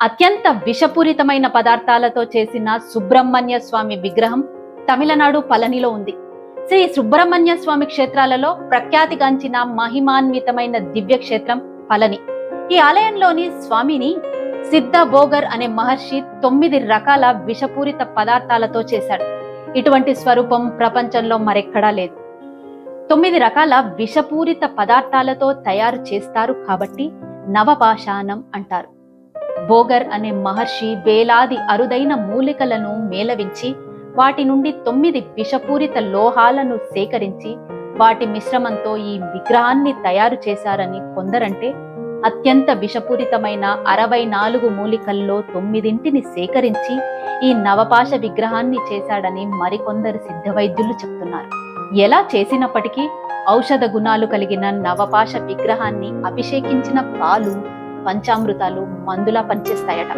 అత్యంత విషపూరితమైన పదార్థాలతో చేసిన సుబ్రహ్మణ్య స్వామి విగ్రహం తమిళనాడు పళనిలో ఉంది. శ్రీ సుబ్రహ్మణ్య స్వామి క్షేత్రాలలో ప్రఖ్యాతిగాంచిన మహిమాన్వితమైన దివ్య క్షేత్రం పళని. ఈ ఆలయంలోని స్వామిని సిద్ధ బోగర్ అనే మహర్షి 9 రకాల విషపూరిత పదార్థాలతో చేశాడు. ఇటువంటి స్వరూపం ప్రపంచంలో మరెక్కడా లేదు. 9 రకాల విషపూరిత పదార్థాలతో తయారు చేస్తారు కాబట్టి నవపాషాణం అంటారు. బోగర్ అనే మహర్షి వేలాది అరుదైన మూలికలను మేళవించి వాటి నుండి 9 విషపూరిత లోహాలను సేకరించి వాటి మిశ్రమంతో ఈ విగ్రహాన్ని తయారు చేశారని కొందరంటే, అత్యంత విషపూరితమైన 64 మూలికల్లో 9ంటిని సేకరించి ఈ నవపాష విగ్రహాన్ని చేశాడని మరికొందరు సిద్ధ వైద్యులు చెప్తున్నారు. ఎలా చేసినప్పటికీ ఔషధ గుణాలు కలిగిన నవపాష విగ్రహాన్ని అభిషేకించిన పాలు, పంచామృతాలు మందులా పనిచేస్తాయట.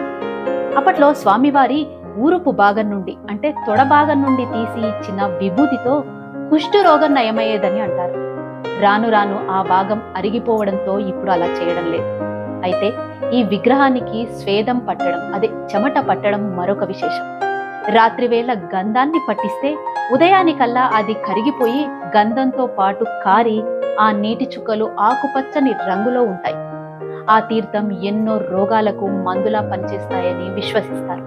అప్పట్లో స్వామివారి ఊరుపు భాగం నుండి అంటే తొడ భాగం నుండి తీసి ఇచ్చిన విభూతితో కుష్టు రోగం నయమయ్యేదని అంటారు. రాను రాను ఆ భాగం అరిగిపోవడంతో ఇప్పుడు అలా చేయడం లేదు. అయితే ఈ విగ్రహానికి స్వేదం పట్టడం, అదే చెమట పట్టడం మరొక విశేషం. రాత్రివేళ గంధాన్ని పట్టిస్తే ఉదయానికల్లా అది కరిగిపోయి గంధంతో పాటు కారి ఆ నీటి చుక్కలు ఆకుపచ్చని రంగులో ఉంటాయి. ఆ తీర్థం ఎన్నో రోగాలకు మందులా పనిచేస్తాయని విశ్వసిస్తారు.